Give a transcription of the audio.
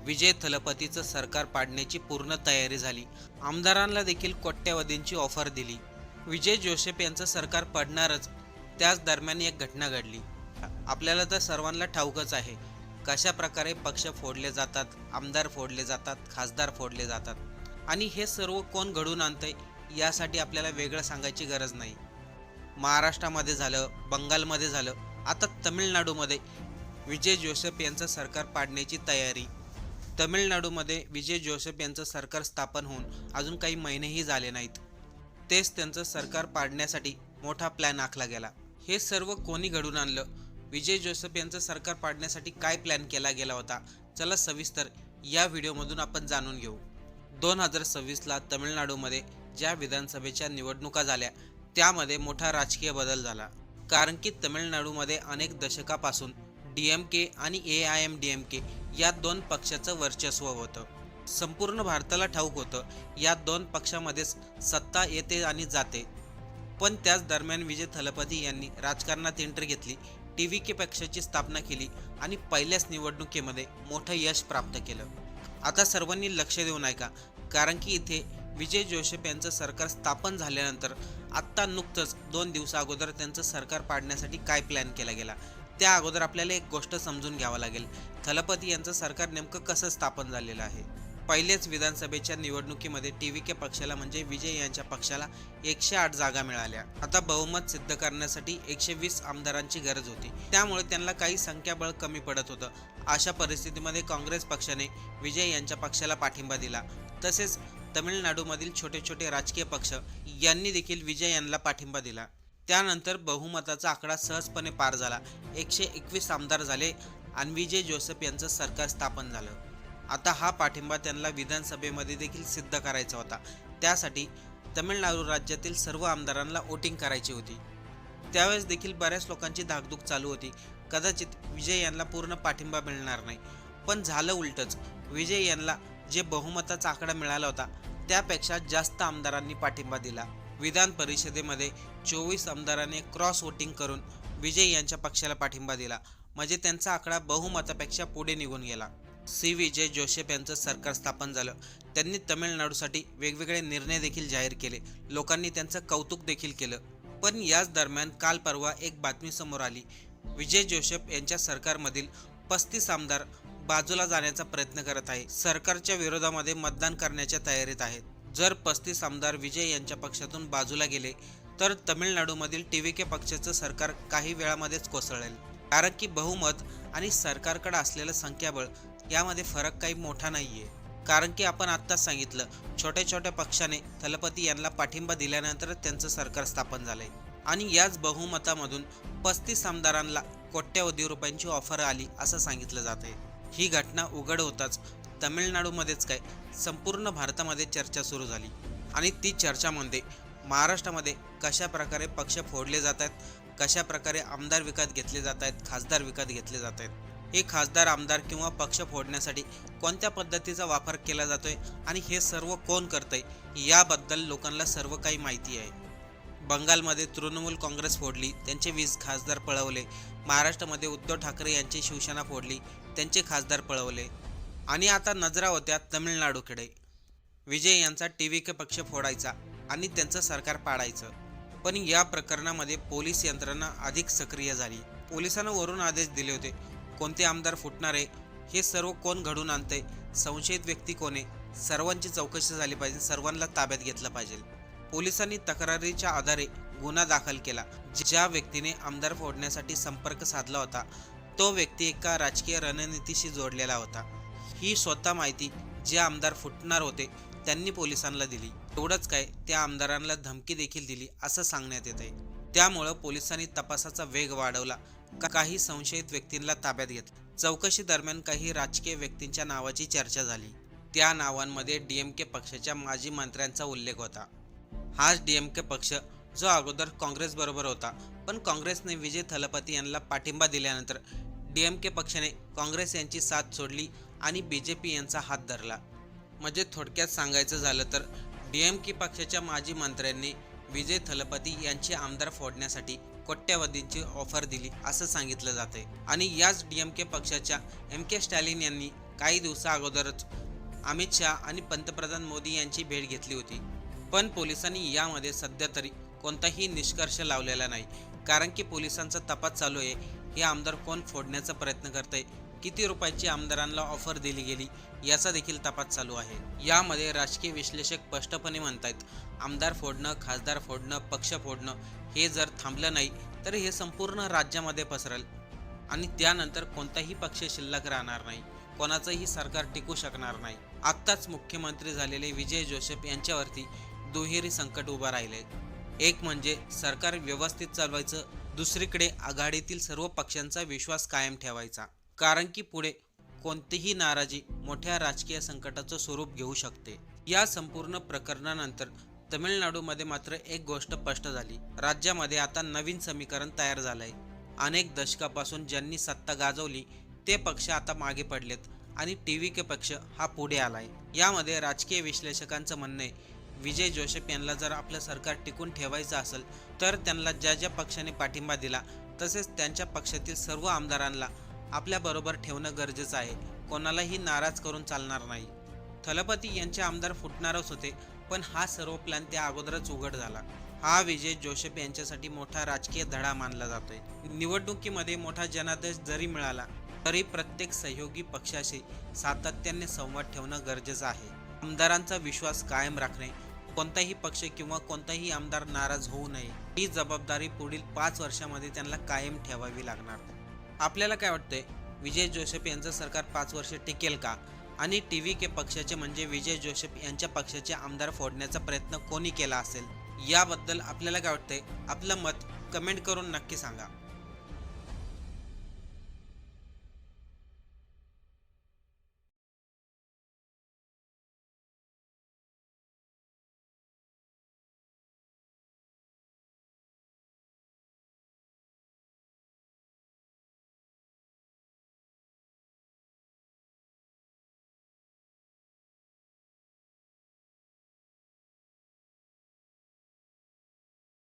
विजय थलपतीचं सरकार पाडण्याची पूर्ण तयारी झाली. आमदारांना देखील कोट्यवधींची ऑफर दिली. विजय जोसेफ यांचं सरकार पडणारच. त्याच दरम्यान एक घटना घडली. आपल्याला तर सर्वांना ठाऊकच आहे कशा प्रकारे पक्ष फोडले जातात, आमदार फोडले जातात, खासदार फोडले जातात. आणि हे सर्व कोण घडून आणतंय यासाठी आपल्याला वेगळं सांगायची गरज नाही. महाराष्ट्रामध्ये झालं, बंगालमध्ये झालं, आता तमिळनाडूमध्ये विजय जोसेफ यांचं सरकार पाडण्याची तयारी. तमिळनाडूमध्ये विजय जोसेफ यांचं सरकार स्थापन होऊन अजून काही महिनेही झाले नाहीत. तेच त्यांचं सरकार पाडण्यासाठी मोठा प्लॅन आखला गेला. हे सर्व कोणी घडून आणलं, विजय जोसेफ यांचं सरकार पाडण्यासाठी काय प्लॅन केला गेला होता, चला सविस्तर या व्हिडिओमधून आपण जाणून घेऊ. 2026ला तमिळनाडूमध्ये ज्या विधानसभेच्या निवडणुका झाल्या त्यामध्ये मोठा राजकीय बदल झाला. कारण की तमिळनाडूमध्ये अनेक दशकापासून DMK आणि AIMDMK या दोन पक्षाचं वर्चस्व होतं. संपूर्ण भारताला ठाऊक होतं या दोन पक्षामध्येच सत्ता येते आणि जाते. पण त्याच दरम्यान विजय थलपती यांनी राजकारणात एंट्री घेतली, TVK पक्षाची स्थापना केली आणि पहिल्याच निवडणुकीमध्ये मोठं यश प्राप्त केलं. आता सर्वांनी लक्ष देऊन ऐका, कारण की इथे विजय जोसेफ यांचं सरकार स्थापन झाल्यानंतर आत्ता नुकतंच 2 दिवसाअगोदर त्यांचं सरकार पाडण्यासाठी काय प्लॅन केला गेला. त्या अगोदर आपल्याला एक गोष्ट समजून घ्यावं लागेल, थलपती यांचं सरकार नेमकं कसं स्थापन झालेलं आहे. पहिल्याच विधानसभेच्या निवडणुकीमध्ये TVK पक्षाला म्हणजे विजय यांच्या पक्षाला 108 जागा मिळाल्या. आता बहुमत सिद्ध करण्यासाठी 120 आमदारांची गरज होती, त्यामुळे त्यांना काही संख्याबळ कमी पडत होतं. अशा परिस्थितीमध्ये काँग्रेस पक्षाने विजय यांच्या पक्षाला पाठिंबा दिला. तसेच तमिळनाडूमधील छोटे छोटे राजकीय पक्ष यांनी देखील विजय यांना पाठिंबा दिला. त्यानंतर बहुमताचा आकडा सहजपणे पार झाला. 121 आमदार झाले आणि विजय जोसेफ यांचं सरकार स्थापन झालं. आता हा पाठिंबा त्यांना विधानसभेमध्ये देखील सिद्ध करायचा होता. त्यासाठी तमिळनाडू राज्यातील सर्व आमदारांना वोटिंग करायची होती. त्यावेळेस देखील बऱ्याच लोकांची धाकधूक चालू होती, कदाचित विजय यांना पूर्ण पाठिंबा मिळणार नाही. पण झालं उलटच. विजय यांना जे बहुमताचा आकडा मिळाला होता त्यापेक्षा जास्त आमदारांनी पाठिंबा दिला. विधान परिषदेमध्ये 24 आमदारांनी क्रॉस वोटिंग करून विजय यांच्या पक्षाला पाठिंबा दिला. म्हणजे त्यांचा आकडा बहुमतापेक्षा पुढे निघून गेला. विजय जोसेफ यांचं सरकार स्थापन झालं. त्यांनी तमिळनाडूसाठी वेगवेगळे निर्णय देखील जाहीर केले. लोकांनी त्यांचं कौतुक देखील केलं. पण याच दरम्यान काल परवा एक बातमी समोर आली. विजय जोसेफ यांच्या सरकारमधील 35 आमदार बाजूला जाण्याचा प्रयत्न करत आहे, सरकारच्या विरोधामध्ये मतदान करण्याच्या तयारीत आहेत. जर 35 आमदार विजय यांच्या पक्षातून बाजूला गेले तर तमिळनाडूमधील TVK पक्षाचं सरकार काही वेळामध्येच कोसळेल. कारण की बहुमत आणि सरकारकडे असलेलं संख्याबळ यामध्ये फरक काही मोठा नाहीये. कारण की आपण आत्ताच सांगितलं, छोट्या छोट्या पक्षाने थलपती यांना पाठिंबा दिल्यानंतर त्यांचं सरकार स्थापन झालंय. आणि याच बहुमतामधून 35 आमदारांना कोट्यवधी रुपयांची ऑफर आली असं सांगितलं जात आहे. ही घटना उघड होताच तमिळनाडूमध्येच काय संपूर्ण भारतामध्ये चर्चा सुरू झाली. आणि ती चर्चा म्हणजे महाराष्ट्रामध्ये कशा प्रकारे पक्ष फोडले जात आहेत, कशा प्रकारे आमदार विकत घेतले जात आहेत, खासदार विकत घेतले जात आहेत. हे खासदार, आमदार किंवा पक्ष फोडण्यासाठी कोणत्या पद्धतीचा वापर केला जातोय आणि हे सर्व कोण करतंय याबद्दल लोकांना सर्व काही माहिती आहे. बंगालमध्ये तृणमूल काँग्रेस फोडली, त्यांचे 20 खासदार पळवले. महाराष्ट्रामध्ये उद्धव ठाकरे यांची शिवसेना फोडली, त्यांचे खासदार पळवले. आणि आता नजरा होत्या तमिळनाडूकडे. विजय यांचा TVK पक्ष फोडायचा आणि त्यांचं सरकार पाडायचं. पण या प्रकरणामध्ये पोलीस यंत्रणा अधिक सक्रिय झाली. पोलिसांना वरून आदेश दिले होते, कोणते आमदार फुटणार आहे, हे सर्व कोण घडून आणतंय, संशयित व्यक्ती कोण आहे, सर्वांची चौकशी झाली पाहिजे, सर्वांना ताब्यात घेतलं पाहिजे. पोलिसांनी तक्रारीच्या आधारे गुन्हा दाखल केला. ज्या व्यक्तीने आमदार फोडण्यासाठी संपर्क साधला होता तो व्यक्ती एका राजकीय रणनीतीशी जोडलेला होता. ही स्वतः माहिती जे आमदार फुटणार होते त्यांनी पोलिसांना दिली. एवढंच काय, त्या आमदारांना धमकी देखील दिली असं सांगण्यात येत आहे. त्यामुळं पोलिसांनी तपासाचा वेग वाढवला. काही संशयित व्यक्तींना ताब्यात घेतलं. चौकशी दरम्यान काही राजकीय व्यक्तींच्या नावाची चर्चा झाली. त्या नावांमध्ये DMK पक्षाच्या माजी मंत्र्यांचा उल्लेख होता. हाच DMK पक्ष जो अगोदर काँग्रेस बरोबर होता, पण काँग्रेसने विजय थलपती यांना पाठिंबा दिल्यानंतर DMK पक्षाने काँग्रेस यांची साथ सोडली आणि BJP यांचा हात धरला. म्हणजे थोडक्यात सांगायचं झालं तर DMK पक्षाच्या माजी मंत्र्यांनी विजय थलपती यांचे आमदार फोडण्यासाठी कोट्यवधींची ऑफर दिली असं सांगितलं जाते. आणि याच DMK पक्षाच्या MK स्टॅलिन यांनी काही दिवसा अगोदरच अमित शहा आणि पंतप्रधान मोदी यांची भेट घेतली होती. पण पोलिसांनी यामध्ये सध्या तरी कोणताही निष्कर्ष लावलेला नाही. कारण की पोलिसांचा तपास चालू आहे. हे आमदार कोण फोडण्याचा प्रयत्न करत आहे, किती रुपयाची आमदारांना ऑफर दिली गेली याचा देखील तपास चालू आहे. यामध्ये राजकीय विश्लेषक स्पष्टपणे म्हणतायत, आमदार फोडणं, खासदार फोडणं, पक्ष फोडणं हे जर थांबलं नाही तर हे संपूर्ण राज्यामध्ये पसरेल आणि त्यानंतर कोणताही पक्ष शिल्लक राहणार नाही, कोणाचंही सरकार टिकू शकणार नाही. आत्ताच मुख्यमंत्री झालेले विजय जोसेफ यांच्यावरती दुहेरी संकट उभं राहिले. एक म्हणजे सरकार व्यवस्थित चालवायचं, दुसरीकडे आघाडीतील सर्व पक्षांचा विश्वास कायम ठेवायचा. कारण की पुढे कोणतीही नाराजी मोठ्या राजकीय संकटाचं स्वरूप घेऊ शकते. या संपूर्ण प्रकरणानंतर तमिळनाडूमध्ये मात्र एक गोष्ट स्पष्ट झाली. राज्यामध्ये आता नवीन समीकरण तयार झालंय. अनेक दशकापासून ज्यांनी सत्ता गाजवली ते पक्ष आता मागे पडलेत आणि TVK पक्ष हा पुढे आलाय. यामध्ये राजकीय विश्लेषकांचं म्हणणं आहे, विजय जोसेफ यांना जर आपलं सरकार टिकून ठेवायचं असेल तर त्यांना ज्या ज्या पक्षाने पाठिंबा दिला तसेच त्यांच्या पक्षातील सर्व आमदारांना आपल्याबरोबर ठेवणं गरजेचं आहे. कोणालाही नाराज करून चालणार नाही. थलपती यांचे आमदार फुटणारच होते, पण हा सर्व प्लॅन त्या अगोदरच उघड झाला. हा विजय जोसेफ यांच्यासाठी मोठा राजकीय धडा मानला जातोय. निवडणुकीमध्ये मोठा जनादेश जरी मिळाला तरी प्रत्येक सहयोगी पक्षाशी सातत्याने संवाद ठेवणं गरजेचं आहे. आमदारांचा विश्वास कायम राखणे, कोणताही पक्ष किंवा कोणताही आमदार नाराज होऊ नये ही जबाबदारी पुढील 5 वर्षामध्ये त्यांना कायम ठेवावी लागणार. आपल्याला काय वाटतंय, विजय जोसेफ यांचं सरकार 5 वर्ष टिकेल का? आणि TVK पक्षाचे म्हणजे विजय जोसेफ यांच्या पक्षाचे आमदार फोडण्याचा प्रयत्न कोणी केला असेल? याबद्दल आपल्याला काय वाटतंय? आपलं मत कमेंट करून नक्की सांगा.